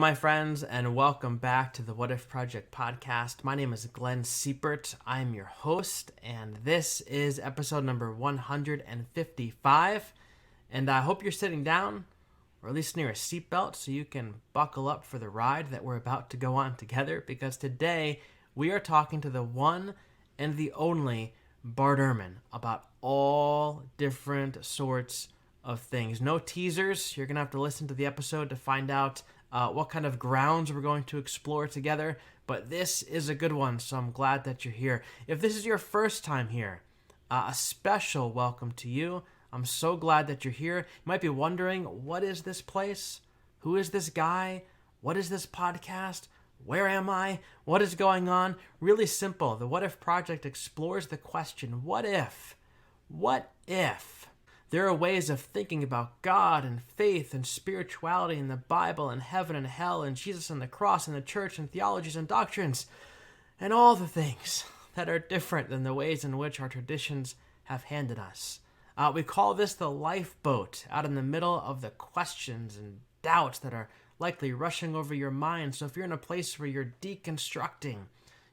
My friends, and welcome back to the What If Project podcast. My name is Glenn Siepert. I'm your host, and this is episode number 155. And I hope you're sitting down, or at least near a seatbelt, so you can buckle up for the ride that we're about to go on together, because today we are talking to the one and the only Bart Ehrman about all different sorts of things. No teasers. You're going to have to listen to the episode to find out what kind of grounds we're going to explore together. But this is a good one, so I'm glad that you're here. If this is your first time here, a special welcome to you. I'm so glad that you're here. You might be wondering, what is this place? Who is this guy? What is this podcast? Where am I? What is going on? Really simple. The What If Project explores the question, what if? What if? There are ways of thinking about God and faith and spirituality and the Bible and heaven and hell and Jesus and the cross and the church and theologies and doctrines and all the things that are different than the ways in which our traditions have handed us. We call this the lifeboat, out in the middle of the questions and doubts that are likely rushing over your mind. So if you're in a place where you're deconstructing,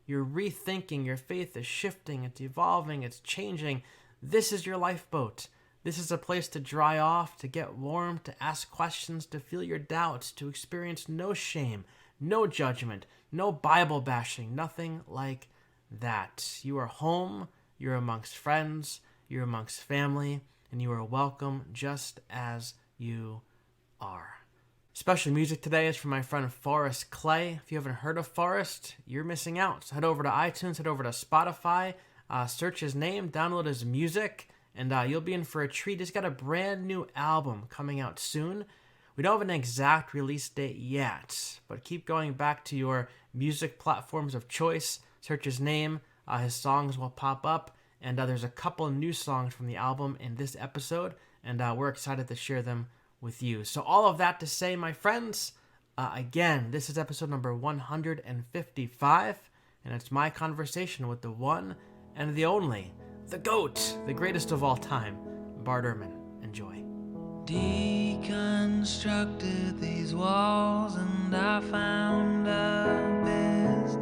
you're rethinking, your faith is shifting, it's evolving, it's changing, this is your lifeboat. This is a place to dry off, to get warm, to ask questions, to feel your doubts, to experience no shame, no judgment, no Bible bashing, nothing like that. You are home, you're amongst friends, you're amongst family, and you are welcome just as you are. Special music today is from my friend Forrest Clay. If you haven't heard of Forrest, you're missing out. So head over to iTunes, head over to Spotify, search his name, download his music, and you'll be in for a treat. He's got a brand new album coming out soon. We don't have an exact release date yet, but keep going back to your music platforms of choice. Search his name. His songs will pop up, and there's a couple new songs from the album in this episode, and we're excited to share them with you. So all of that to say, my friends, again, this is episode number 155, and it's my conversation with the one and the only, the GOAT, the greatest of all time, Bart Ehrman. Enjoy. Deconstructed these walls and I found a business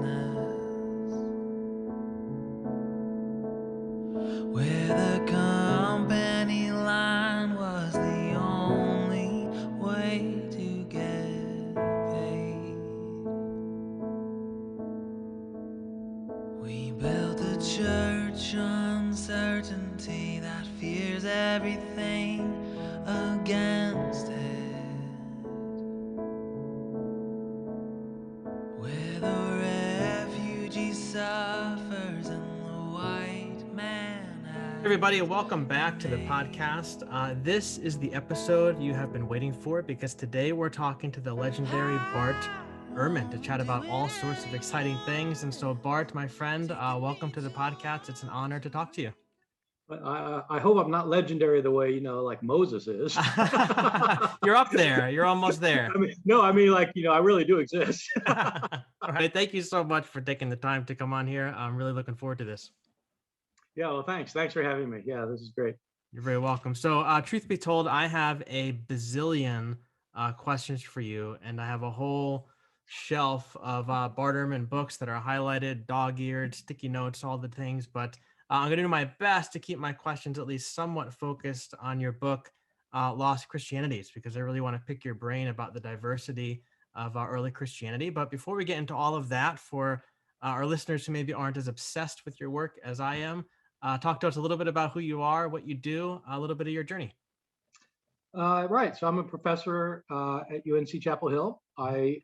where the company line was the only way to get paid. We built a church uncertainty that fears everything against it, where the refugee suffers and the white man has. Everybody, welcome back to the podcast. This is the episode you have been waiting for, because today we're talking to the legendary Bart Ehrman to chat about all sorts of exciting things. And so, Bart, my friend, welcome to the podcast. It's an honor to talk to you. I hope I'm not legendary the way, like Moses is. You're up there. You're almost there. I really do exist. All right. Thank you so much for taking the time to come on here. I'm really looking forward to this. Yeah, well, thanks. Thanks for having me. Yeah, this is great. You're very welcome. So, truth be told, I have a bazillion questions for you, and I have a whole shelf of Bart Ehrman books that are highlighted, dog-eared, sticky notes, all the things. But I'm going to do my best to keep my questions at least somewhat focused on your book, Lost Christianities, because I really want to pick your brain about the diversity of early Christianity. But before we get into all of that, for our listeners who maybe aren't as obsessed with your work as I am, talk to us a little bit about who you are, what you do, a little bit of your journey. Right. So I'm a professor at UNC Chapel Hill. I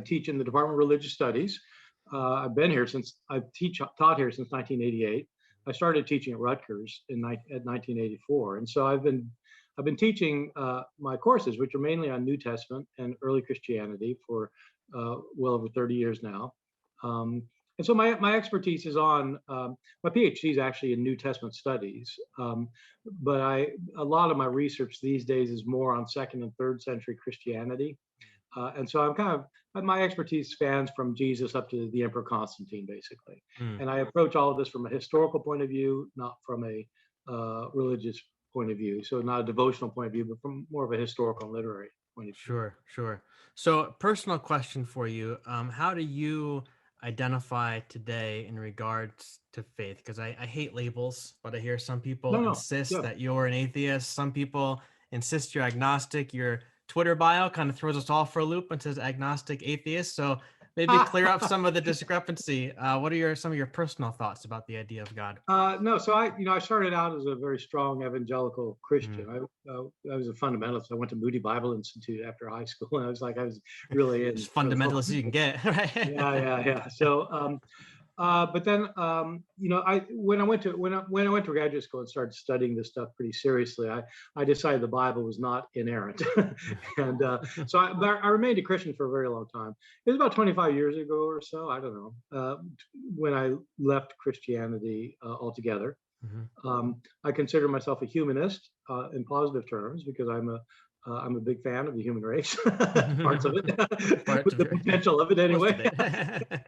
teach in the Department of Religious Studies. I've been here taught here since 1988. I started teaching at Rutgers at 1984, and so I've been teaching my courses, which are mainly on New Testament and early Christianity, for well over 30 years now. And so my expertise is on my PhD is actually in New Testament studies, but a lot of my research these days is more on second and third century Christianity. And so my expertise spans from Jesus up to the Emperor Constantine, basically. And I approach all of this from a historical point of view, not from a religious point of view. So not a devotional point of view, but from more of a historical and literary 22. Sure. So, personal question for you: how do you identify today in regards to faith? Because I hate labels, but I hear some people No, no, insist yeah. that you're an atheist. Some people insist you're agnostic. Your Twitter bio kind of throws us all for a loop and says agnostic atheist. So, maybe clear up some of the discrepancy. What are some of your personal thoughts about the idea of God? No, so I started out as a very strong evangelical Mm. Christian. I was a fundamentalist. I went to Moody Bible Institute after high school, and I was really As in. fundamental as you can get, right? Yeah. So, but then, I when I went to graduate school and started studying this stuff pretty seriously, I decided the Bible was not inerrant, and but I remained a Christian for a very long time. It was about 25 years ago or so. I don't know when I left Christianity altogether. Mhm. I consider myself a humanist in positive terms because I'm a big fan of the human race, parts of it, Part of the it, potential of it most anyway. of it.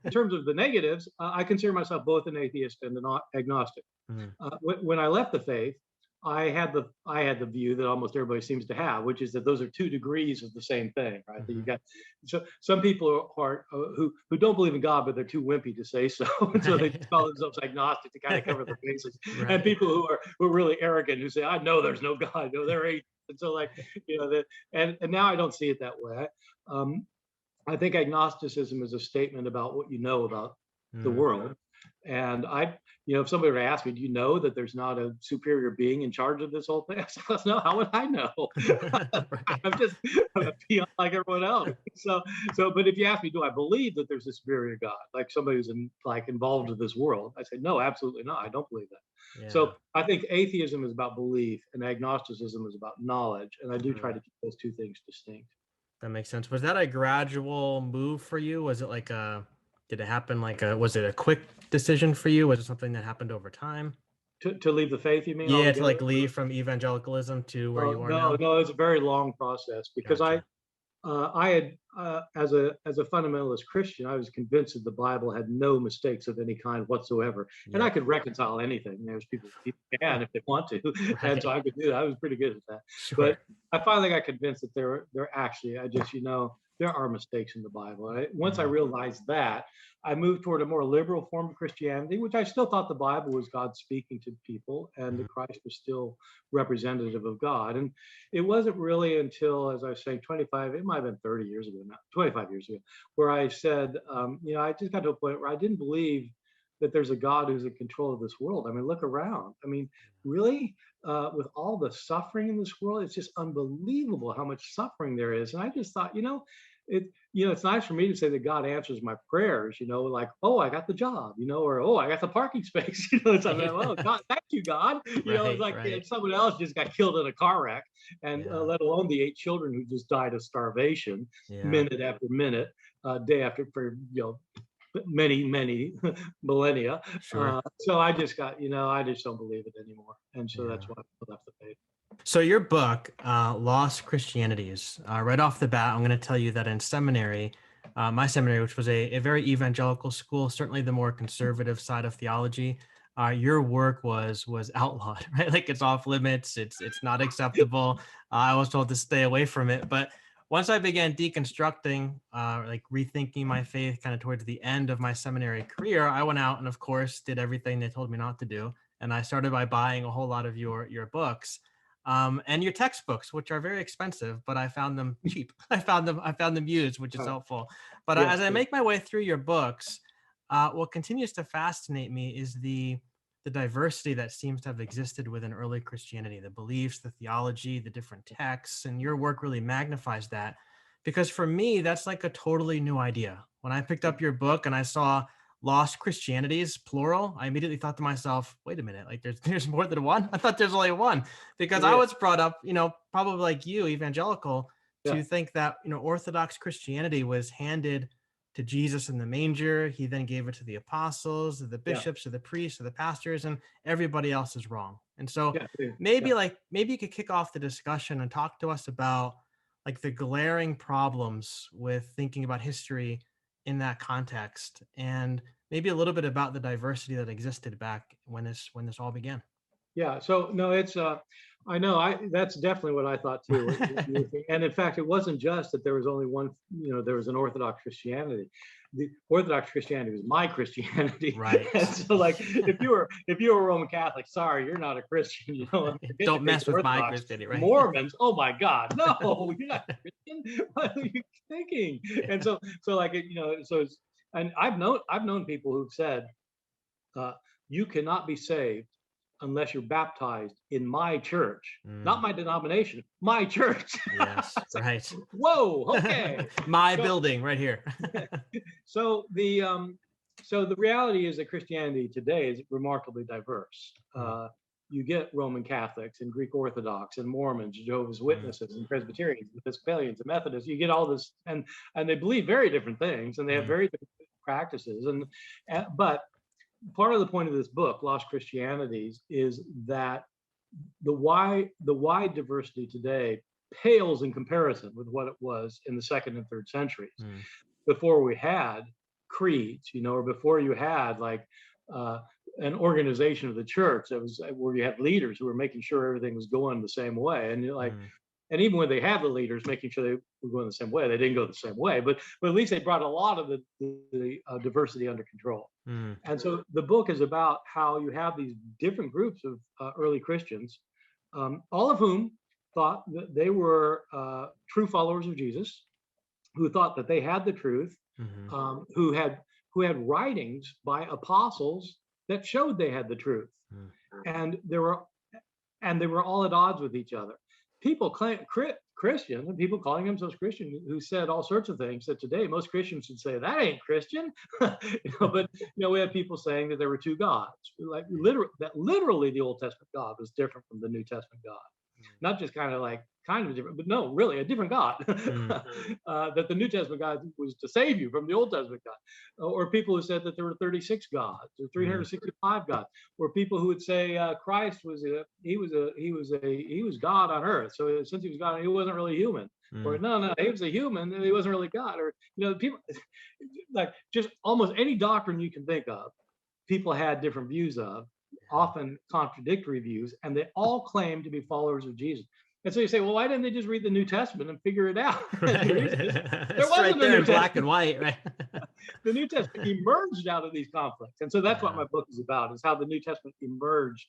In terms of the negatives, I consider myself both an atheist and an agnostic. Mhm. When I left the faith, I had the view that almost everybody seems to have, which is that those are two degrees of the same thing, right? That you Mhm. got some people are who don't believe in God, but they're too wimpy to say so, and so they Right. just call themselves agnostic to kind of cover the bases. And Right. people who are really arrogant who say, "I know there's no God," no, they're atheists. And so like that, and now I don't see it that way. Um, I think agnosticism is a statement about what you know about the Mm. world. And if somebody were to ask me, do you know that there's not a superior being in charge of this whole thing? I said, no, how would I know? Right. I'm a peon like everyone else. But if you ask me, do I believe that there's a superior God, like somebody who's involved with this world? I say, no, absolutely not. I don't believe that. Yeah. So I think atheism is about belief and agnosticism is about knowledge. And I do try Mm. to keep those two things distinct. That makes sense. Was that a gradual move for you? Was it did it happen was it a quick decision for you? Was it something that happened over time? To leave the faith, you mean Yeah, to altogether? leave from evangelicalism to where you are No, now? no, it's a very long process because Gotcha. I had as a fundamentalist Christian, I was convinced that the Bible had no mistakes of any kind whatsoever, and I Yep. could reconcile anything. There's people can if they want to, and so Right. I could do that. I was pretty good at that. But Sure. I finally got convinced that there actually, there are mistakes in the Bible. Once I Mhm. realized that, I moved toward a more liberal form of Christianity, which I still thought the Bible was God speaking to people, and Mhm. that Christ was still representative of God. And it wasn't really until, as I was saying, 25, it might have been 30 years ago now, 25 years ago, where I said, I just got to a point where I didn't believe that there's a God who's in control of this world. I mean, look around. I mean, really, with all the suffering in this world, it's just unbelievable how much suffering there is. And I just thought, it's nice for me to say that God answers my prayers, like, oh, I got the job, or oh, I got the parking space, it's like, oh, God, thank you, God. It's Right, like right. someone else just got killed in a car wreck, and Yeah. let alone the 8 children who just died of starvation, Yeah. minute after minute, day after for many millennia. Sure. So I just I just don't believe it anymore, and so that's Yeah. why I left the faith. So your book, Lost Christianities, right off the bat, I'm going to tell you that in seminary, my seminary, which was a very evangelical school, certainly the more conservative side of theology, your work was outlawed, right? Like it's off limits. It's not acceptable. I was told to stay away from it. But once I began deconstructing, like rethinking my faith, kind of towards the end of my seminary career, I went out and, of course, did everything they told me not to do. And I started by buying a whole lot of your books and your textbooks, which are very expensive, but I found them cheap. I found them used, which is Uh, helpful. But yes, as I good. make my way through your books, what continues to fascinate me is the diversity that seems to have existed within early Christianity, the beliefs, the theology, the different texts, and your work really magnifies that. Because for me, that's like a totally new idea. When I picked up your book and I saw lost Christianities, plural, I immediately thought to myself, wait a minute, like there's more than one? I thought there's only one because I Yeah, was brought up, probably like you, evangelical, yeah, to think that, Orthodox Christianity was handed to Jesus in the manger. He then gave it to the apostles, the yeah, bishops, or the priests, or the pastors, and everybody else is wrong. And so yeah, yeah, yeah. maybe you could kick off the discussion and talk to us about like the glaring problems with thinking about history in that context and maybe a little bit about the diversity that existed back when this all began. Yeah. So no, it's I know that's definitely what I thought too. And in fact, it wasn't just that there was only one, there was an Orthodox Christianity. The Orthodox Christianity was my Christianity. Right. And so like if you were Roman Catholic, sorry, you're not a Christian, Don't mess with my Orthodox. Christianity, right? Mormons, oh my God, no, you're not a Christian. What are you thinking? And so like so it's, and I've known people who've said, uh, you cannot be saved unless you're baptized in my church, not my denomination, my church. Yes, right. Whoa, okay. My So, building right here. so the reality is that Christianity today is remarkably diverse. You get Roman Catholics and Greek Orthodox and Mormons, Jehovah's Witnesses and Presbyterians, and Episcopalians and Methodists. You get all this, and they believe very different things, and they have very different practices. But part of the point of this book, Lost Christianities, is that the wide diversity today pales in comparison with what it was in the second and third centuries, before we had creeds, or before you had like an organization of the church that was where you had leaders who were making sure everything was going the same way, and you're like. And even when they had the leaders making sure they were going the same way, they didn't go the same way. But at least they brought a lot of the diversity under control. And so the book is about how you have these different groups of early Christians, all of whom thought that they were true followers of Jesus, who thought that they had the truth, who had writings by apostles that showed they had the truth, and they were all at odds with each other. People claim Christians and people calling themselves Christian who said all sorts of things that today most Christians would say that ain't Christian. But we have people saying that there were two gods, like literally the Old Testament God was different from the New Testament God. Not just kind of different, but no, really a different God. That the New Testament God was to save you from the Old Testament God. Or people who said that there were 36 gods or 365 gods. Or people who would say Christ was God on earth. So since he was God, he wasn't really human. Or no, he was a human and he wasn't really God. Or people like just almost any doctrine you can think of, people had different views of, often contradictory views, and they all claim to be followers of Jesus. And so you say, well, why didn't they just read the New Testament and figure it out? Right. There wasn't right there in black Testament. and white, right? The New Testament emerged out of these conflicts. And so that's what my book is about, is how the New Testament emerged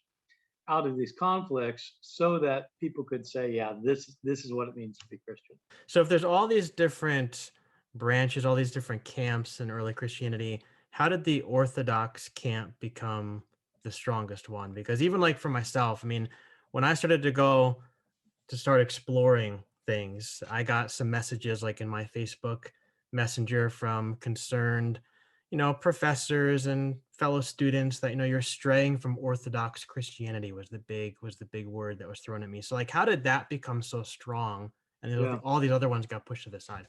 out of these conflicts so that people could say, yeah, this is what it means to be Christian. So if there's all these different branches, all these different camps in early Christianity, how did the Orthodox camp become the strongest one? Because even like for myself, I mean, when I started to start exploring things, I got some messages like in my Facebook Messenger from concerned, professors and fellow students that, you're straying from Orthodox Christianity was the big word that was thrown at me. So like, how did that become so strong? And all these other ones got pushed to the side.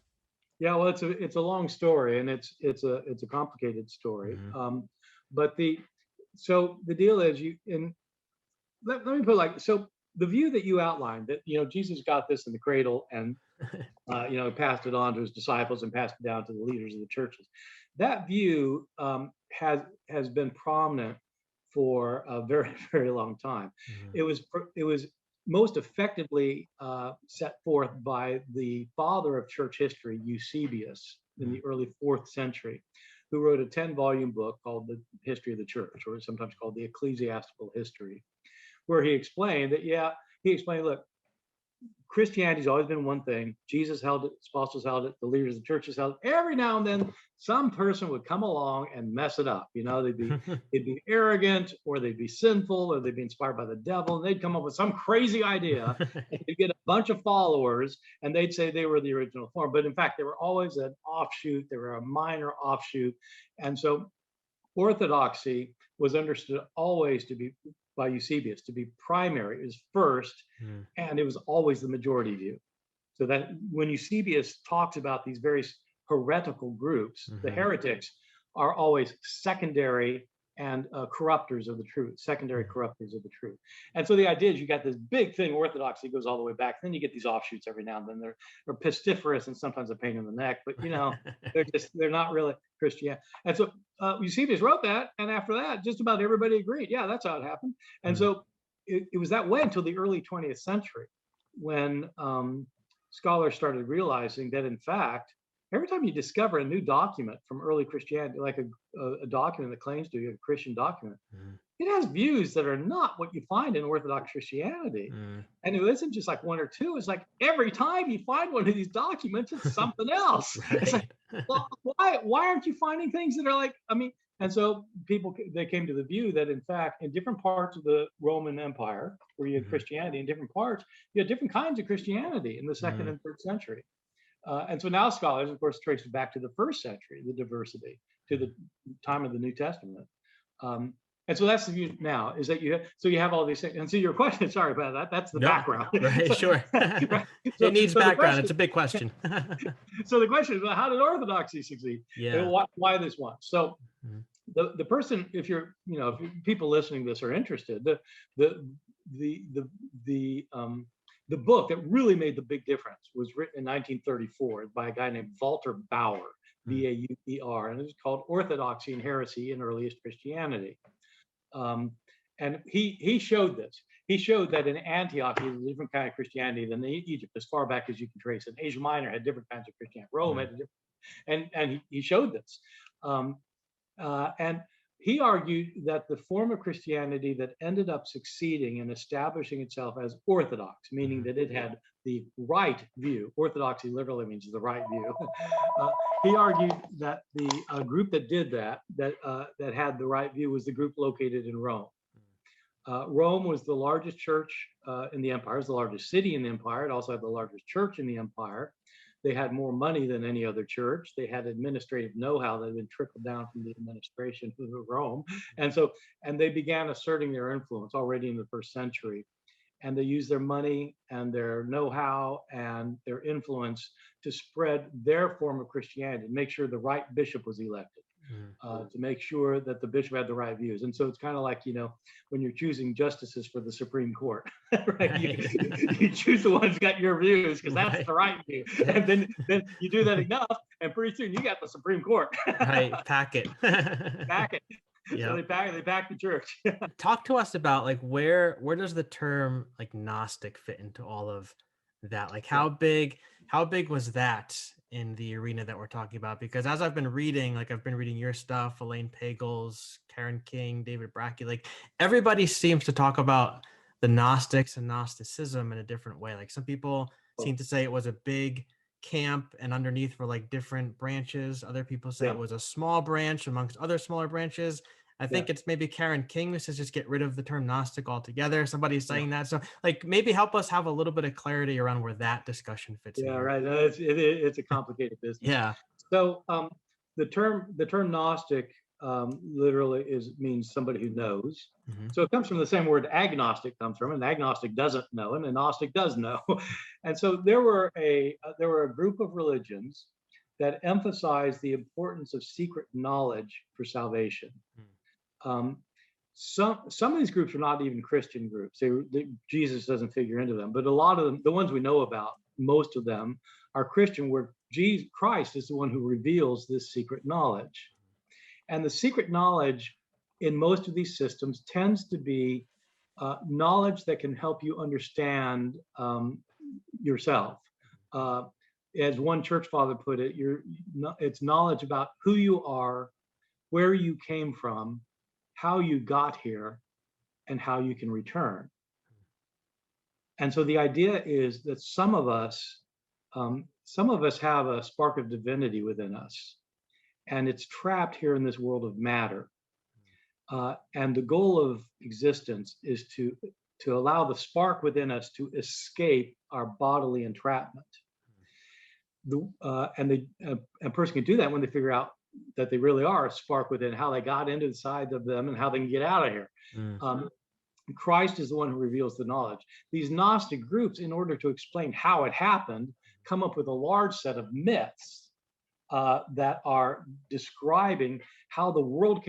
Yeah, well, it's a long story, and it's a complicated story. But so the deal is let me put it like, so the view that you outlined, that Jesus got this in the cradle and passed it on to his disciples and passed it down to the leaders of the churches. That view has been prominent for a very, very long time. It was most effectively set forth by the father of church history, Eusebius, in the early 4th century, who wrote a 10-volume book called The History of the Church, or sometimes called the Ecclesiastical History, where he explained that, look, Christianity's always been one thing. Jesus held it, apostles held it, the leaders of the churches held it. Every now and then, some person would come along and mess it up. They'd be arrogant, or they'd be sinful, or they'd be inspired by the devil. And they'd come up with some crazy idea, and they'd get a bunch of followers, and they'd say they were the original form. But in fact, they were always an offshoot. They were a minor offshoot. And so orthodoxy was understood always to be, by Eusebius, to be primary, is first, and it was always the majority view. So that when Eusebius talks about these various heretical groups, the heretics are always secondary and corrupters of the truth, secondary corrupters of the truth. And so the idea is you got this big thing, orthodoxy goes all the way back. Then you get these offshoots every now and then. They're pestiferous and sometimes a pain in the neck, but they're not really Christian. And so Eusebius wrote that, and after that, just about everybody agreed. Yeah, that's how it happened. And so it was that way until the early 20th century, when scholars started realizing that, in fact, every time you discover a new document from early Christianity, like a document that claims to be a Christian document, it has views that are not what you find in Orthodox Christianity. And it isn't just like one or two. It's like every time you find one of these documents, it's something else. It's like, well, why aren't you finding things that are like, I mean, and so they came to the view that, in fact, in different parts of the Roman Empire, where you had Christianity, in different parts, you had different kinds of Christianity in the second and third century. And so now scholars, of course, trace it back to the first century, the diversity, to the time of the New Testament. And so that's the view now, is that you have all these things. And so your question, sorry about that, that's the background. Right, sure. Right? It needs background. It's a big question. So the question is, well, how did orthodoxy succeed? Yeah. Why this one? So the person, if people listening to this are interested, the book that really made the big difference was written in 1934 by a guy named Walter Bauer, Bauer, and it was called Orthodoxy and Heresy in Earliest Christianity. And he showed this. He showed that in Antioch, it was a different kind of Christianity than Egypt, as far back as you can trace it. Asia Minor had different kinds of Christianity. Rome had a different, and he showed this. And he argued that the form of Christianity that ended up succeeding in establishing itself as Orthodox, meaning that it had the right view. Orthodoxy literally means the right view. He argued that the group that did that had the right view was the group located in Rome. Rome was the largest church in the empire. It was the largest city in the empire. It also had the largest church in the empire. They had more money than any other church. They had administrative know-how that had been trickled down from the administration of Rome. And they began asserting their influence already in the first century. And they used their money and their know-how and their influence to spread their form of Christianity, make sure the right bishop was elected, to make sure that the bishop had the right views. And so it's kind of like, when you're choosing justices for the Supreme Court, right? You choose the ones who got your views, because that's the right view. And then you do that enough, and pretty soon you got the Supreme Court. Right, pack it. Pack it. Yeah. So they pack the church. Talk to us about, like, where does the term like Gnostic fit into all of that? Like, how big was that in the arena that we're talking about? Because as I've been reading your stuff, Elaine Pagels, Karen King, David Brackey, like, everybody seems to talk about the Gnostics and Gnosticism in a different way. Like, some people seem to say it was a big camp and underneath were like different branches. Other people say it was a small branch amongst other smaller branches. I think it's maybe Karen King who says just get rid of the term Gnostic altogether. Somebody's saying that. So, like, maybe help us have a little bit of clarity around where that discussion fits in. Yeah, right. It's a complicated business. Yeah. So the term Gnostic literally means somebody who knows. So it comes from the same word agnostic comes from, and agnostic doesn't know, and a Gnostic does know. And so there were a group of religions that emphasized the importance of secret knowledge for salvation. Some of these groups are not even Christian groups. Jesus doesn't figure into them, but a lot of them, the ones we know about, most of them are Christian, where Christ is the one who reveals this secret knowledge. And the secret knowledge in most of these systems tends to be knowledge that can help you understand yourself. As one church father put it, it's knowledge about who you are, where you came from, how you got here, and how you can return. And so the idea is that some of us have a spark of divinity within us, and it's trapped here in this world of matter. And the goal of existence is to allow the spark within us to escape our bodily entrapment. And a person can do that when they figure out that they really are a spark within, how they got into the side of them and how they can get out of here. Christ is the one who reveals the knowledge. These Gnostic groups, in order to explain how it happened, come up with a large set of myths that are describing how the world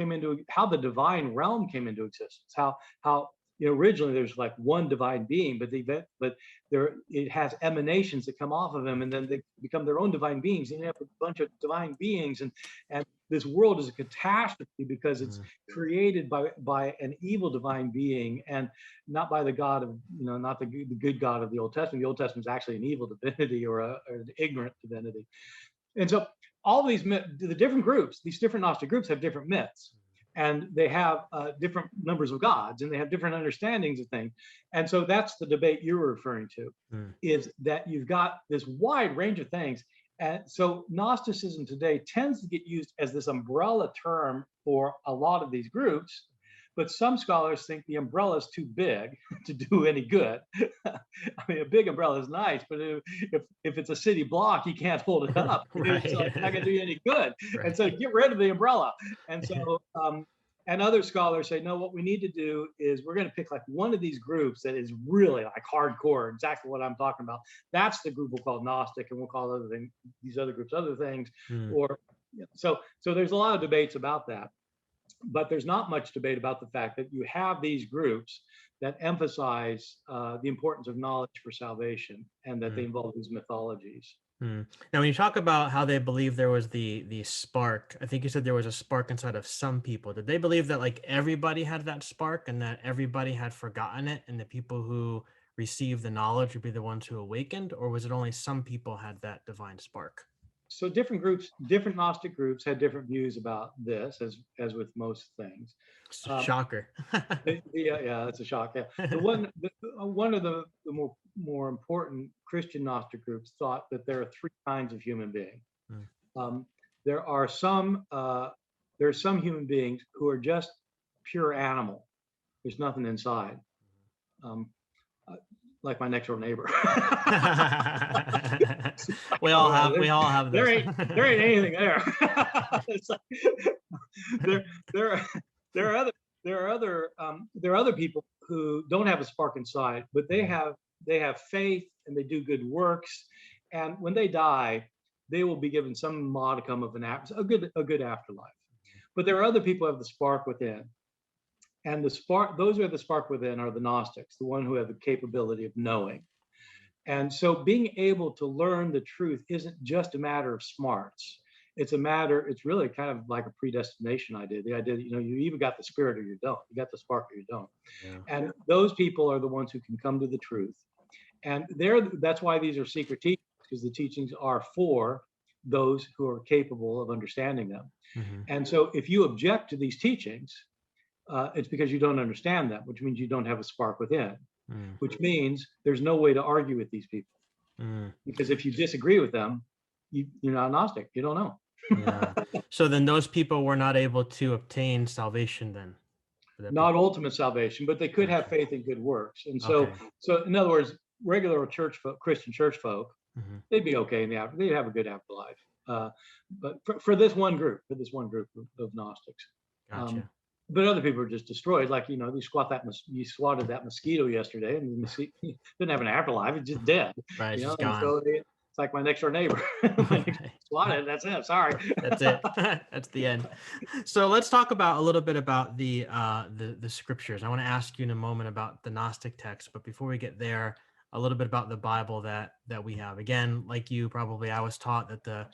how the divine realm came into existence, how originally there's like one divine being, but it has emanations that come off of him, and then they become their own divine beings, and you have a bunch of divine beings, and this world is a catastrophe because it's created by an evil divine being, and not by the God of, not the good God of the Old Testament. The Old Testament is actually an evil divinity, or an ignorant divinity. And so all the different groups, these different Gnostic groups, have different myths, and they have different numbers of gods, and they have different understandings of things. And so that's the debate you were referring to, is that you've got this wide range of things. And so Gnosticism today tends to get used as this umbrella term for a lot of these groups, but some scholars think the umbrella is too big to do any good. I mean, a big umbrella is nice, but if it's a city block, you can't hold it up. Right. It's like not going to do you any good. Right. And so get rid of the umbrella. And so, and other scholars say, no, what we need to do is we're going to pick like one of these groups that is really like hardcore, exactly what I'm talking about. That's the group we'll call Gnostic, and we'll call these other groups other things. Or so there's a lot of debates about that. But there's not much debate about the fact that you have these groups that emphasize the importance of knowledge for salvation, and that they involve these mythologies. Now, when you talk about how they believe there was the spark, I think you said there was a spark inside of some people. Did they believe that like everybody had that spark, and that everybody had forgotten it, and the people who received the knowledge would be the ones who awakened, or was it only some people had that divine spark? So different groups, different Gnostic groups, had different views about this, as with most things. Shocker. Yeah, that's a shock. Yeah. One of the more important Christian Gnostic groups thought that there are three kinds of human being. There are some human beings who are just pure animal. There's nothing inside. Like my next door neighbor. we all have this. There ain't anything there. There are other people who don't have a spark inside, but they have faith, and they do good works, and when they die, they will be given some modicum of a good afterlife. But there are other people who have the spark within. And those who have the spark within are the Gnostics, the one who have the capability of knowing. And so being able to learn the truth isn't just a matter of smarts. It's really kind of like a predestination idea. The idea that, you either got the spirit or you don't. You got the spark or you don't. Yeah. And those people are the ones who can come to the truth. And that's why these are secret teachings, because the teachings are for those who are capable of understanding them. And so if you object to these teachings, it's because you don't understand them, which means you don't have a spark within, which means there's no way to argue with these people. Because if you disagree with them, you're not Gnostic. You don't know. Yeah. So then those people were not able to obtain salvation then? Not ultimate salvation, but they could have faith in good works. And so in other words, regular Christian church folk, they'd be okay in the afterlife. They'd have a good afterlife. But for this one group of Gnostics. Gotcha. But other people are just destroyed. Like, you swatted that mosquito yesterday, and the mosquito didn't have an afterlife. It's just dead. Right, it's gone. So it's like my next door neighbor. Swatted, that's it. Sorry. That's it. That's the end. So let's talk a little bit about the scriptures. I want to ask you in a moment about the Gnostic text, but before we get there, a little bit about the Bible that we have. Again, like you, probably I was taught that the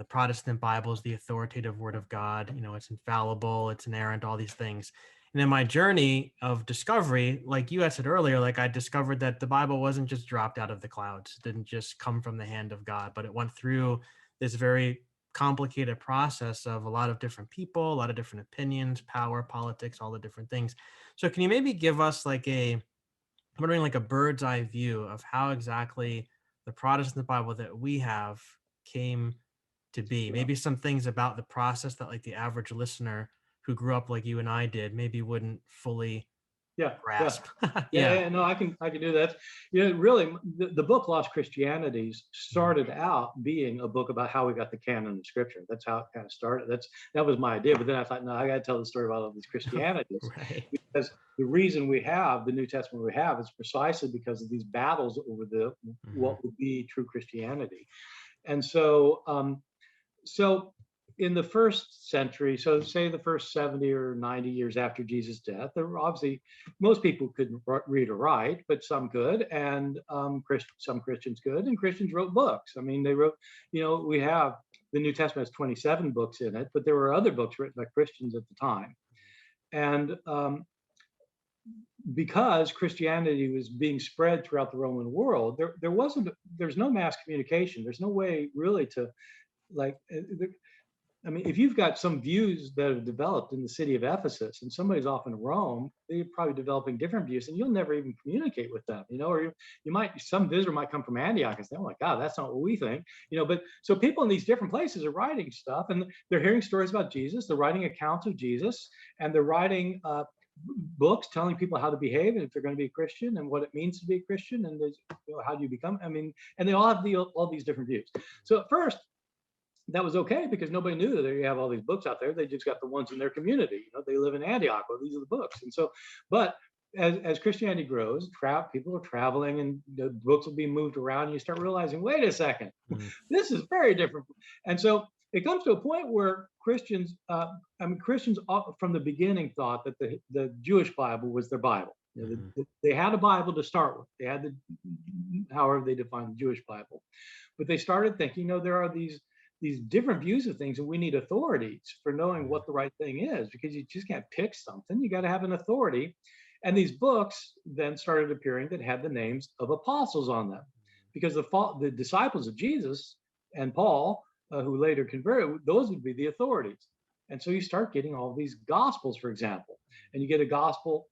Protestant Bible is the authoritative word of God. It's infallible, it's inerrant, all these things. And in my journey of discovery, like you had said earlier, like I discovered that the Bible wasn't just dropped out of the clouds. It didn't just come from the hand of God, but it went through this very complicated process of a lot of different people, a lot of different opinions, power, politics, all the different things. So can you maybe give us like a bird's eye view of how exactly the Protestant Bible that we have came to be? Maybe some things about the process that like the average listener who grew up like you and I did maybe wouldn't fully grasp. No, I can do that. Really, the book Lost Christianities started out being a book about how we got the canon of Scripture. That's how it kind of started. That was my idea. But then I thought, no, I got to tell the story about all these Christianities. Right. Because the reason we have the New Testament we have is precisely because of these battles over what would be true Christianity. And so in the first century, so say the first 70 or 90 years after Jesus' death, there were obviously most people couldn't read or write, but some could, and some Christians could, and Christians wrote books. I mean, they wrote, we have the New Testament has 27 books in it, but there were other books written by Christians at the time. And because Christianity was being spread throughout the Roman world, there's no mass communication. There's no way really to, like, I mean, if you've got some views that have developed in the city of Ephesus and somebody's off in Rome, they're probably developing different views and you'll never even communicate with them, or you might, some visitor might come from Antioch and say, oh my God, that's not what we think, but so people in these different places are writing stuff and they're hearing stories about Jesus, they're writing accounts of Jesus, and they're writing books telling people how to behave and if they're going to be a Christian and what it means to be a Christian and how do you become, and they all have all these different views. So at first, that was okay because nobody knew that you have all these books out there. They just got the ones in their community. They live in Antioch. Well, these are the books. And so, but as Christianity grows, people are traveling and the books will be moved around. And you start realizing, wait a second, this is very different. And so it comes to a point where Christians from the beginning thought that the Jewish Bible was their Bible. They had a Bible to start with. They had however they defined the Jewish Bible, but they started thinking, there are these different views of things and we need authorities for knowing what the right thing is, because you just can't pick something. You got to have an authority. And these books then started appearing that had the names of apostles on them, because the disciples of Jesus and Paul, who later converted, those would be the authorities. And so you start getting all these gospels, for example, and you get a gospel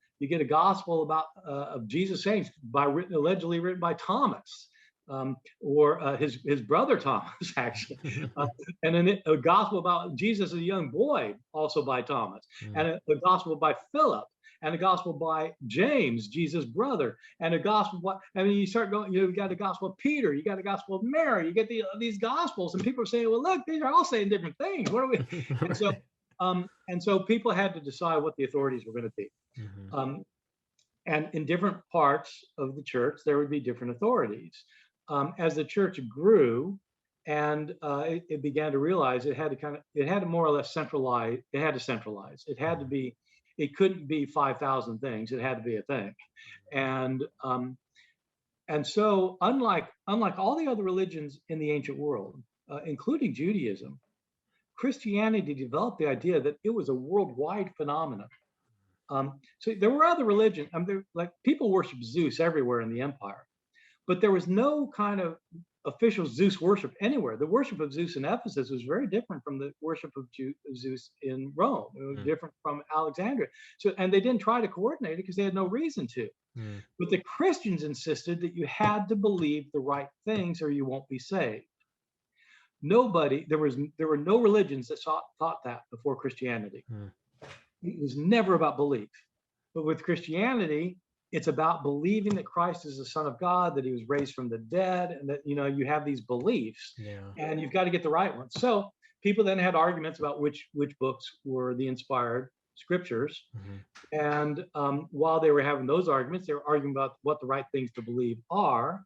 about of Jesus' sayings allegedly written by Thomas. Or his brother Thomas, actually, and then a gospel about Jesus as a young boy, also by Thomas, and a gospel by Philip, and a gospel by James, Jesus' brother, and a gospel by, you start going, you got a gospel of Peter, you got a gospel of Mary, you get these gospels, and people are saying, well, look, these are all saying different things. What are we? And so people had to decide what the authorities were going to be. And in different parts of the church, there would be different authorities. As the church grew and it began to realize it had to more or less centralize. It had to centralize. It couldn't be 5,000 things. It had to be a thing. And so unlike all the other religions in the ancient world, including Judaism, Christianity developed the idea that it was a worldwide phenomenon. So there were other religions. Like people worship Zeus everywhere in the empire. But there was no kind of official Zeus worship anywhere. The worship of Zeus in Ephesus was very different from the worship of Zeus in Rome. It was different from Alexandria. And they didn't try to coordinate it because they had no reason to. But the Christians insisted that you had to believe the right things or you won't be saved. There were no religions that thought that before Christianity. It was never about belief. But with Christianity, it's about believing that Christ is the Son of God, that he was raised from the dead, and that, you have these beliefs and you've got to get the right ones. So people then had arguments about which books were the inspired scriptures. And while they were having those arguments, they were arguing about what the right things to believe are.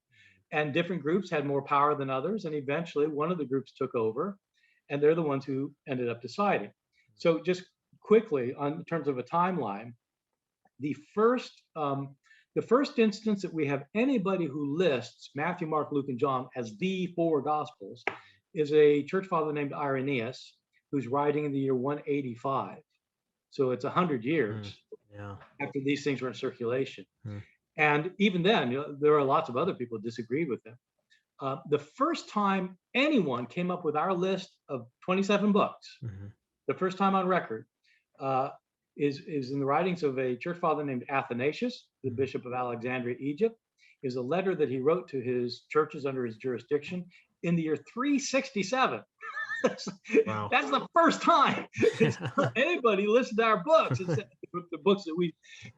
And different groups had more power than others. And eventually one of the groups took over and they're the ones who ended up deciding. So just quickly, in terms of a timeline, the first instance that we have anybody who lists Matthew, Mark, Luke, and John as the four gospels is a church father named Irenaeus, who's writing in the year 185. So it's 100 years after these things were in circulation. And even then, there are lots of other people who disagreed with him. The first time anyone came up with our list of 27 books, the first time on record, is in the writings of a church father named Athanasius, the bishop of Alexandria, Egypt. Is a letter that he wrote to his churches under his jurisdiction in the year 367. Wow. That's the first time anybody listened to our books. It's the books that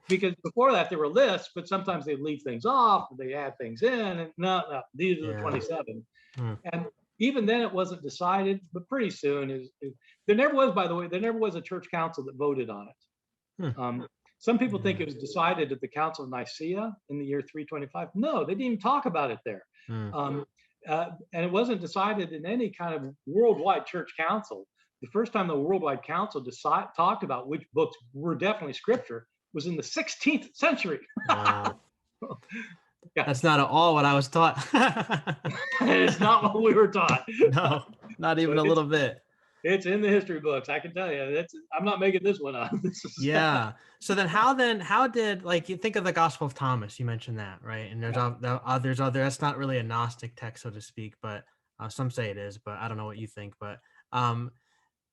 because before that there were lists, but sometimes they'd leave things off, they add things in, and no, these are the 27. And even then it wasn't decided, but pretty soon there never was a church council that voted on it. Some people think it was decided at the Council of Nicaea in the year 325. No, they didn't even talk about it there. And it wasn't decided in any kind of worldwide church council. the first time the Worldwide Council talked about which books were definitely scripture was in the 16th century. Wow. Yeah. That's not at all what I was taught. It's not what we were taught. No, not even a little bit. It's in the history books. I can tell you. I'm not making this one up. Yeah. So then how did, like, you think of the Gospel of Thomas, you mentioned that, right? And there's other, that's not really a Gnostic text, so to speak, but some say it is, but I don't know what you think. But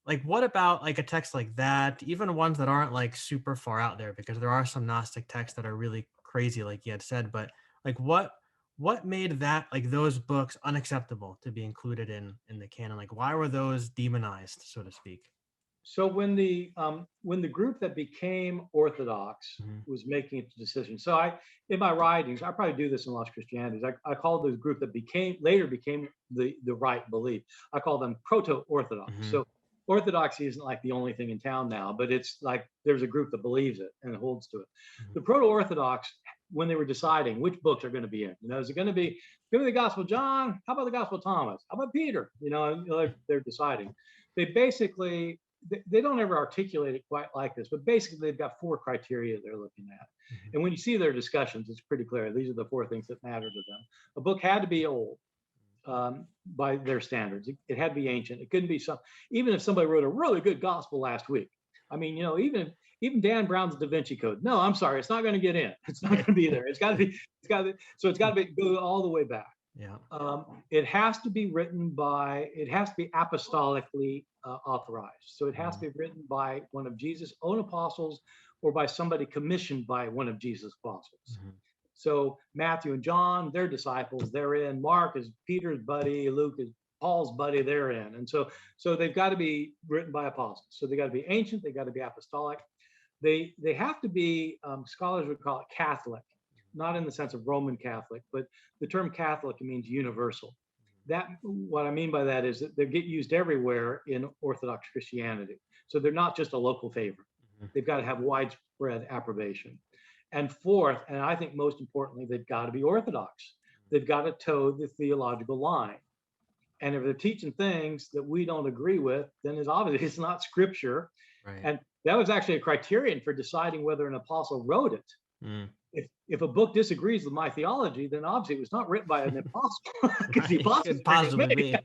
like, what about like a text like that, even ones that aren't like super far out there, because there are some Gnostic texts that are really crazy, like you had said, but like what made that, like, those books unacceptable to be included in the canon? Like, why were those demonized, so to speak? So when the group that became Orthodox Mhm. was making its decision, so in my writings, I probably do this in Lost Christianities. I call the group that later became the right belief. I call them proto-Orthodox. Mhm. So Orthodoxy isn't like the only thing in town now, but it's like there's a group that believes it and holds to it. Mhm. The proto-Orthodox, when they were deciding which books are going to be in, is it going to be the Gospel of John? How about the Gospel of Thomas? How about Peter? They're deciding. They basically they don't ever articulate it quite like this, but basically they've got 4 criteria they're looking at. Mhm. And when you see their discussions, it's pretty clear. These are the 4 things that matter to them. A book had to be old by their standards. It had to be ancient. It couldn't be even if somebody wrote a really good gospel last week. I mean, even Dan Brown's Da Vinci Code. No, I'm sorry, it's not going to get in. It's not going to be there. It's got to be. Go all the way back. Yeah. It has to be written by. It has to be apostolically authorized. So it has to be written by one of Jesus' own apostles, or by somebody commissioned by one of Jesus' apostles. Mhm. So Matthew and John, they're disciples, they're in. Mark is Peter's buddy. Luke is Paul's buddy, they're in. And so they've got to be written by apostles. So they got to be ancient, they got to be apostolic. They have to be, scholars would call it Catholic, not in the sense of Roman Catholic, but the term Catholic means universal. What I mean by that is that they get used everywhere in Orthodox Christianity. So they're not just a local favorite. Mhm. They've got to have widespread approbation. And fourth, and I think most importantly, they've got to be Orthodox. They've got to toe the theological line. And if they're teaching things that we don't agree with, then it's not scripture. Right. And that was actually a criterion for deciding whether an apostle wrote it. Mm. If a book disagrees with my theology, then obviously it was not written by an apostle, because the apostle could possibly be.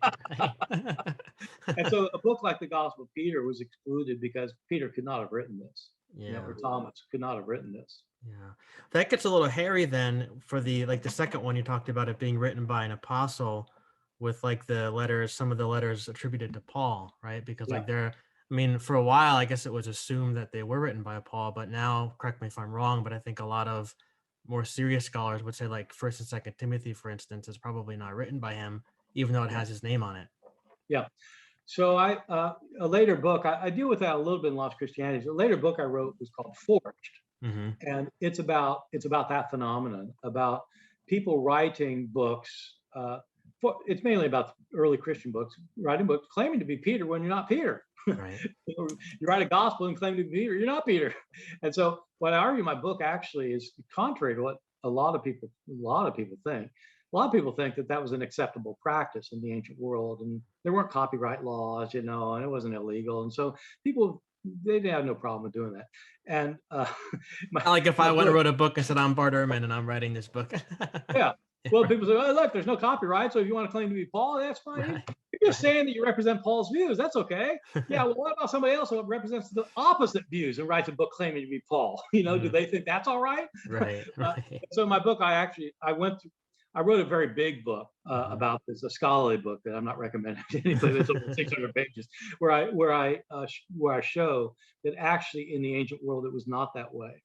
And so a book like the Gospel of Peter was excluded because Peter could not have written this. Yeah. Or Thomas could not have written this. Yeah, that gets a little hairy then for the second one you talked about, it being written by an apostle, with like some of the letters attributed to Paul, right? Because like I mean, for a while, I guess it was assumed that they were written by Paul, but now, correct me if I'm wrong, but I think a lot of more serious scholars would say like 1st and 2nd Timothy, for instance, is probably not written by him, even though it has his name on it. Yeah. So a later book, I deal with that a little bit in Lost Christianities. A later book I wrote was called Forged. Mm-hmm. And it's about that phenomenon, about people writing books. It's mainly about early Christian books, writing books claiming to be Peter when you're not Peter. Right. You write a gospel and claim to be Peter, you're not Peter. And so what I argue in my book actually is contrary to what a lot of people think. A lot of people think that was an acceptable practice in the ancient world, and there weren't copyright laws, and it wasn't illegal. And so people, they have no problem with doing that. And like if I went and wrote a book and said, I'm Bart Ehrman and I'm writing this book. Yeah. Well, people say, oh, look, there's no copyright. So if you want to claim to be Paul, that's fine. Right. You're just saying that you represent Paul's views. That's okay. Yeah. Well, what about somebody else who represents the opposite views and writes a book claiming to be Paul? Do they think that's all right? Right. So in my book, I wrote a very big book about this, a scholarly book that I'm not recommending to anybody. That's over 600 pages, where I show that actually in the ancient world it was not that way.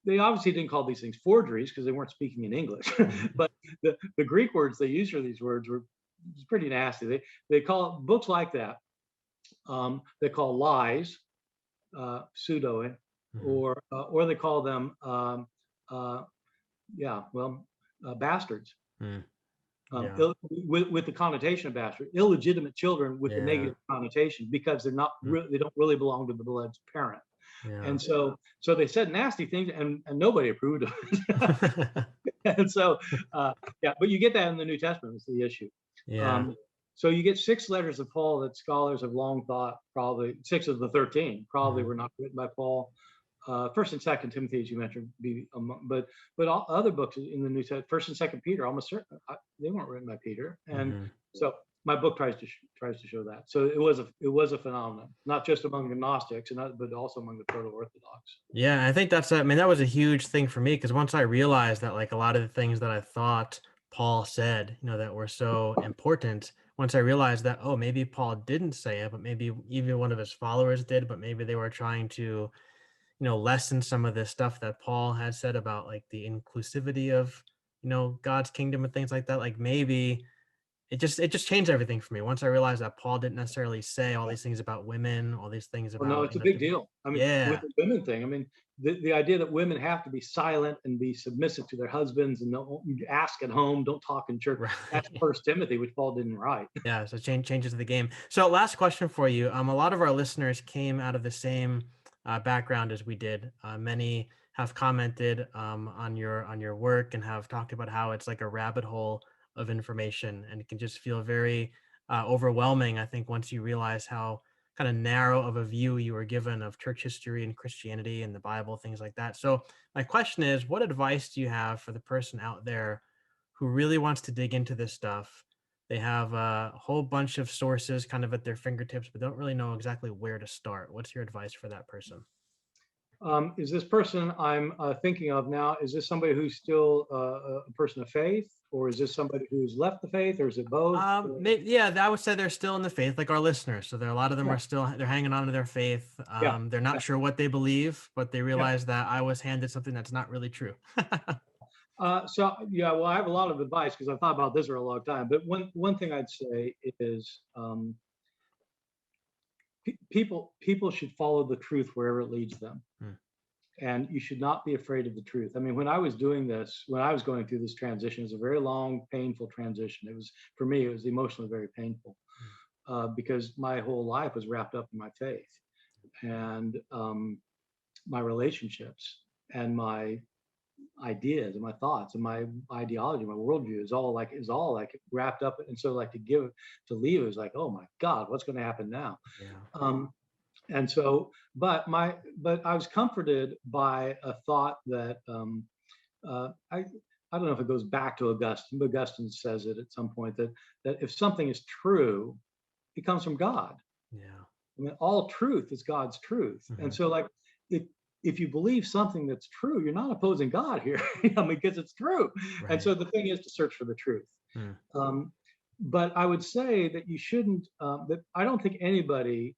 They obviously didn't call these things forgeries because they weren't speaking in English, but the Greek words they used for these words were pretty nasty. They call books like that. They call lies pseudo, or they call them bastards. With the connotation of bastard, illegitimate children with the negative connotation, because they don't really belong to the beloved's parent. Yeah. And so they said nasty things, and nobody approved of it. And so but you get that in the New Testament is the issue. So you get 6 letters of Paul that scholars have long thought probably 6 of the 13 probably were not written by Paul. First and Second Timothy, as you mentioned, but all other books in the New Testament, First and Second Peter, almost certain they weren't written by Peter, and so my book tries to show that. So it was a phenomenon, not just among the Gnostics, but also among the proto-Orthodox. Yeah, I think I mean, that was a huge thing for me because once I realized that like a lot of the things that I thought Paul said, that were so important, once I realized that, oh, maybe Paul didn't say it, but maybe even one of his followers did, but maybe they were trying to, lessen some of this stuff that Paul had said about like the inclusivity of, God's kingdom and things like that. Like maybe it just changed everything for me once I realized that Paul didn't necessarily say all these things about women, all these things Well, no, about, it's a big deal. I mean, with yeah. the women thing, I mean, the idea that women have to be silent and be submissive to their husbands and don't ask at home, don't talk in church. That's Right. First Timothy, which Paul didn't write. Yeah, so changes the game. So last question for you. A lot of our listeners came out of the same background as we did. Many have commented on your work and have talked about how it's like a rabbit hole of information, and it can just feel very overwhelming, I think, once you realize how kind of narrow of a view you were given of church history and Christianity and the Bible, things like that. So my question is, what advice do you have for the person out there who really wants to dig into this stuff? They have a whole bunch of sources kind of at their fingertips, but don't really know exactly where to start. What's your advice for that person? Is this person I'm thinking of now, is this somebody who's still a person of faith, or is this somebody who's left the faith, or is it both? Yeah, I would say they're still in the faith, like our listeners. So a lot of them Yeah, are still they're hanging on to their faith. yeah, They're not yeah, sure what they believe, but they yeah. realize that I was handed something that's not really true. So yeah, well, I have a lot of advice because I've thought about this for a long time. But one thing I'd say is people should follow the truth wherever it leads them, Hmm. and you should not be afraid of the truth. I mean, when I was doing this, when I was going through this transition, it was a very long, painful transition. It was for me, it was emotionally very painful because my whole life was wrapped up in my faith and my relationships and my ideas and my thoughts and my ideology, my worldview is all like wrapped up. And so like to leave, it was like, oh my God, what's going to happen now? Yeah. And so, but I was comforted by a thought that I don't know if it goes back to Augustine, but Augustine says it at some point that if something is true, it comes from God. Yeah. I mean, all truth is God's truth. And Hmm. so like if if you believe something that's true, you're not opposing God here, I mean, because it's true. And Right. so the thing is to search for the truth. Hmm. Um, but I would say that you shouldn't. That I don't think anybody.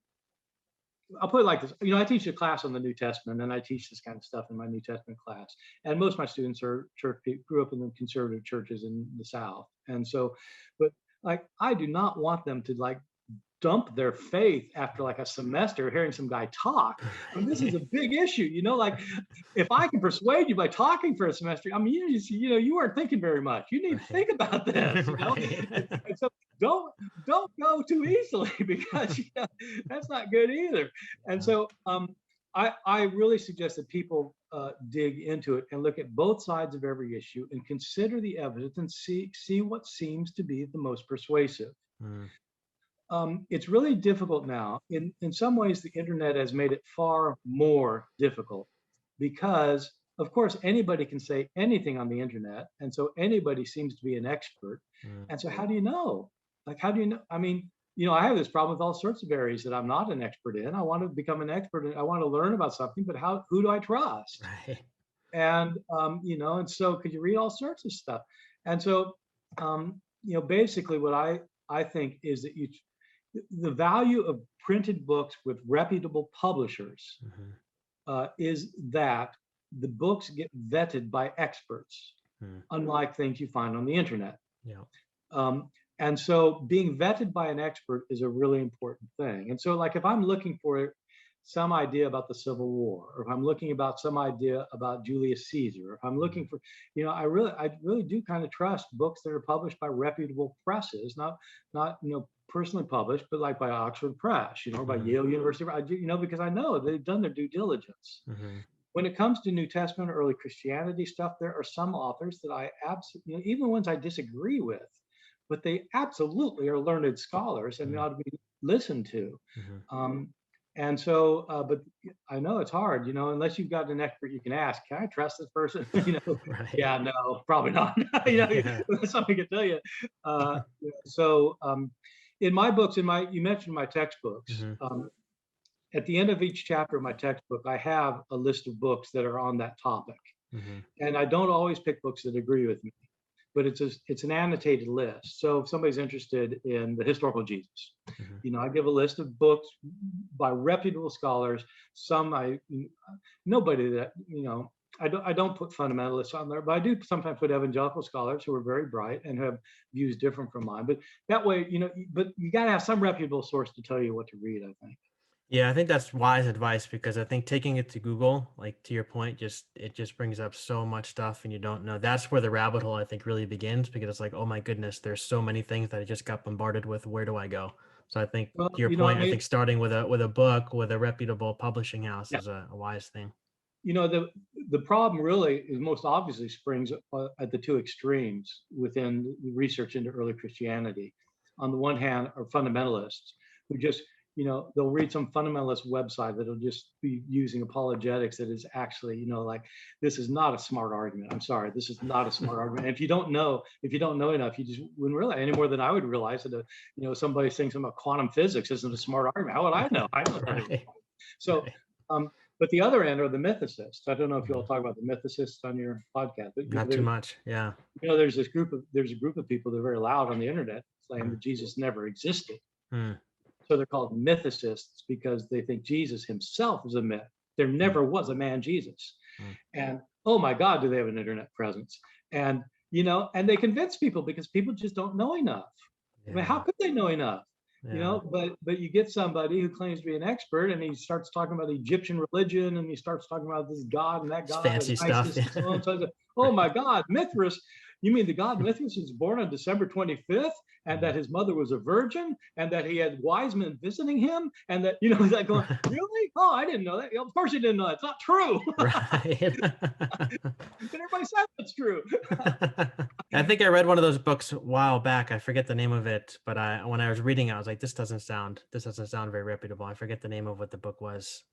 I'll put it like this. I teach a class on the New Testament, and I teach this kind of stuff in my New Testament class. And most of my students are grew up in the conservative churches in the South, and so, but like I do not want them to like dump their faith after like a semester hearing some guy talk. I mean, this is a big issue, like if I can persuade you by talking for a semester, I mean, you weren't thinking very much. You need to Right. think about this, Right. And so don't go too easily because that's not good either. And so I really suggest that people dig into it and look at both sides of every issue and consider the evidence and see what seems to be the most persuasive. Hmm. It's really difficult now. In some ways, the internet has made it far more difficult because, of course, anybody can say anything on the internet, and so anybody seems to be an expert. Hmm. And so, how do you know? Like, how do you know? I mean, I have this problem with all sorts of areas that I'm not an expert in. I want to become an expert, and I want to learn about something, but who do I trust? Right. And and so could you read all sorts of stuff? And so, basically, what I think is that the value of printed books with reputable publishers Hmm. is that the books get vetted by experts, Hmm. unlike things you find on the internet. Yeah. And so being vetted by an expert is a really important thing. And so, like, if I'm looking for some idea about the Civil War, or if I'm looking about some idea about Julius Caesar, or if I'm looking for, I really do kind of trust books that are published by reputable presses, not personally published, but like by Oxford Press, or by Hmm. Yale University, because I know they've done their due diligence. Hmm. When it comes to New Testament, early Christianity stuff, there are some authors that I absolutely, even ones I disagree with, but they absolutely are learned scholars and they ought to be listened to. Mm-hmm. And so, but I know it's hard, unless you've got an expert you can ask, can I trust this person? Right. Yeah, no, probably not. Yeah. Somebody can tell you. So in my books, you mentioned my textbooks. Mm-hmm. At the end of each chapter of my textbook, I have a list of books that are on that topic. Mm-hmm. And I don't always pick books that agree with me, but it's an annotated list. So if somebody's interested in the historical Jesus, Mm-hmm. I give a list of books by reputable scholars. Nobody that, I don't put fundamentalists on there, but I do sometimes put evangelical scholars who are very bright and have views different from mine. But that way, but you got to have some reputable source to tell you what to read, I think. Yeah, I think that's wise advice, because I think taking it to Google, like to your point, it just brings up so much stuff and you don't know. That's where the rabbit hole, I think, really begins, because it's like, oh my goodness, there's so many things that I just got bombarded with. Where do I go? So I think Well, to your point, I think starting with a book with a reputable publishing house yeah. is a wise thing. The problem really is most obviously springs at the two extremes within research into early Christianity. On the one hand, are fundamentalists who just, they'll read some fundamentalist website that'll just be using apologetics that is actually, like, this is not a smart argument. I'm sorry, this is not a smart argument. And if you don't know enough, you just wouldn't realize any more than I would realize that, somebody saying something about quantum physics isn't a smart argument. How would I know? I don't know. Right. So, but the other end are the mythicists. I don't know if you'll talk about the mythicists on your podcast, but Not too much. Yeah. There's a group of people that are very loud on the internet saying that Jesus never existed. So they're called mythicists because they think Jesus himself is a myth. There never was a man Jesus. And oh my God, do they have an internet presence? And and they convince people because people just don't know enough. Yeah. I mean, how could they know enough? Yeah. But you get somebody who claims to be an expert and he starts talking about Egyptian religion and he starts talking about this God and that God, fancy and stuff. and so on. So oh my God, Mithras! You mean the God Mithras was born on December 25th, and that his mother was a virgin, and that he had wise men visiting him, and that he's like going, really? Oh, I didn't know that. Of course you didn't know that. It's not true. Right. And everybody said it's true. I think I read one of those books a while back. I forget the name of it, but when I was reading it, I was like, this doesn't sound very reputable. I forget the name of what the book was.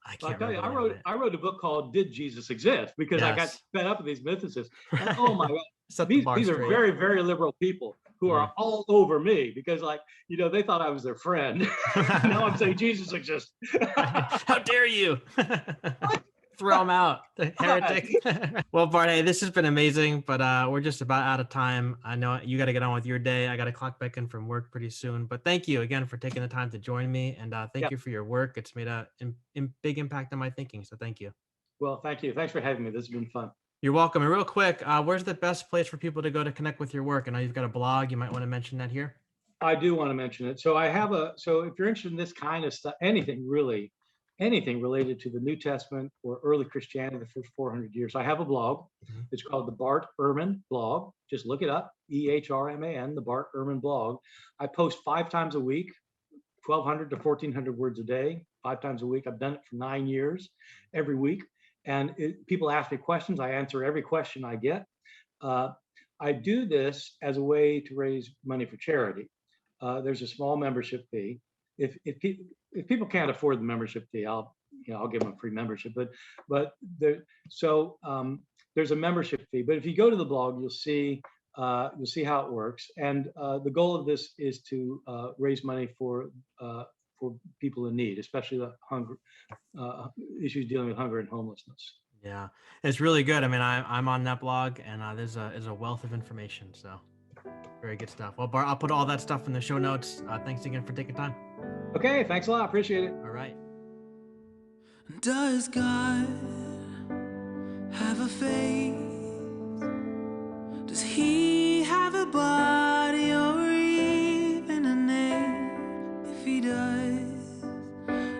I can't remember. I wrote a book called "Did Jesus Exist?" because I got fed up with these mythicists. And, oh my God, these are very, very liberal people who are all over me because, they thought I was their friend. Now I'm saying Jesus exists. How dare you? Throw him out, the heretic. Well, Bart, hey, this has been amazing, but we're just about out of time. I know you got to get on with your day. I got to clock back in from work pretty soon, but thank you again for taking the time to join me, and thank you for your work. It's made a big impact on my thinking, so thank you. Well, thank you. Thanks for having me. This has been fun. You're welcome. And real quick, where's the best place for people to go to connect with your work? I know you've got a blog. You might want to mention that here. I do want to mention it. So so if you're interested in this kind of stuff, anything related to the New Testament or early Christianity, the first 400 years, I have a blog. It's called the Bart Ehrman blog. Just look it up, EHRMAN, the Bart Ehrman blog. I post 5 times a week, 1,200 to 1,400 words a day, 5 times a week. I've done it for 9 years, every week. And people ask me questions. I answer every question I get. I do this as a way to raise money for charity. There's a small membership fee. If people can't afford the membership fee, I'll give them a free membership. But there's a membership fee. But if you go to the blog, you'll see how it works. And the goal of this is to raise money for people in need, especially the hunger issues dealing with hunger and homelessness. Yeah, it's really good. I mean, I'm on that blog, and there's a wealth of information. So very good stuff. Well, Bart, I'll put all that stuff in the show notes. Thanks again for taking time. Okay, thanks a lot. Appreciate it. All right. Does God have a face? Does he have a body or even a name? If he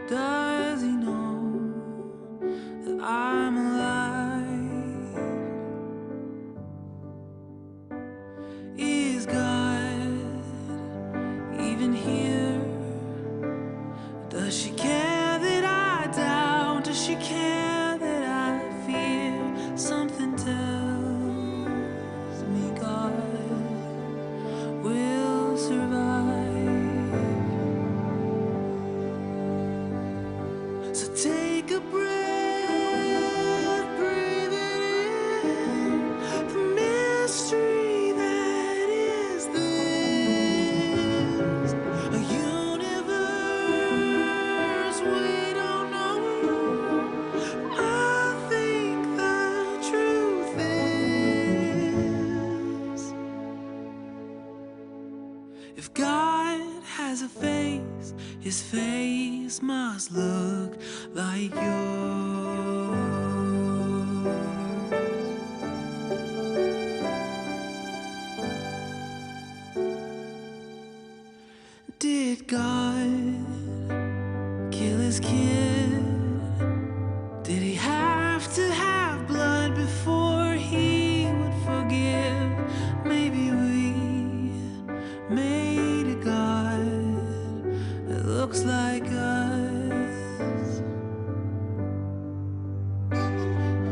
does he know that I'm alive? Is God even here? Does she care that I doubt? Does she care that I fear? Something tells me God So take a breath, breathe it in, the mystery that is this, a universe we don't know. I think the truth is, if God has a face, his face must look like yours. Did God kill his kid? Did he have to have blood before he would forgive? Maybe we made a God that looks like us.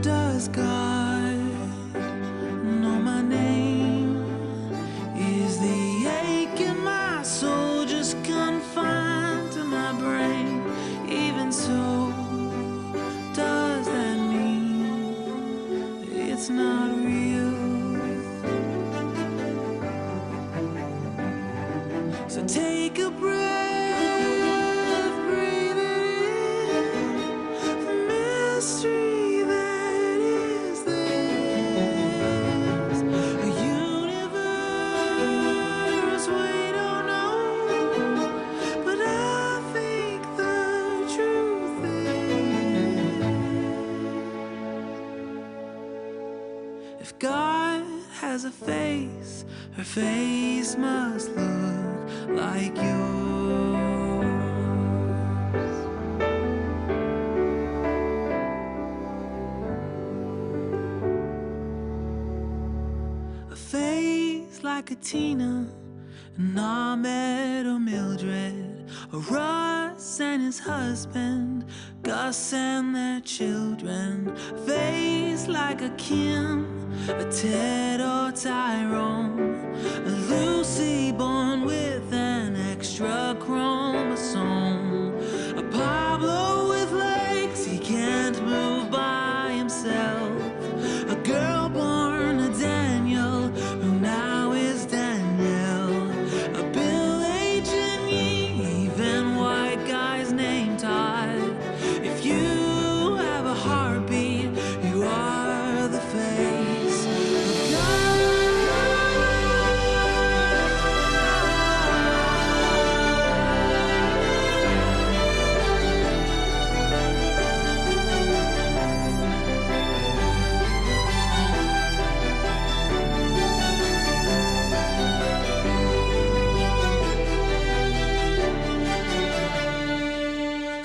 Does God know my name? Is the ache in my soul just confined to my brain? Even so, does that mean it's not real? So take a breath, breathe it in, the mystery that is this, a universe we don't know, but I think the truth is, if God has a face, her face must look like yours. A face like a Tina, an Ahmed or Mildred, a Russ and his husband, Gus and their children. A face like a Kim, a Ted or Tyrone, a Lucy born with an extra chromosome, a Pablo with legs he can't move by himself, a girl born a Daniel who now is Danielle, a Bill H. and even white guy's name Todd. If you have a heartbeat, you are the face of God.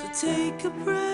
So take a breath.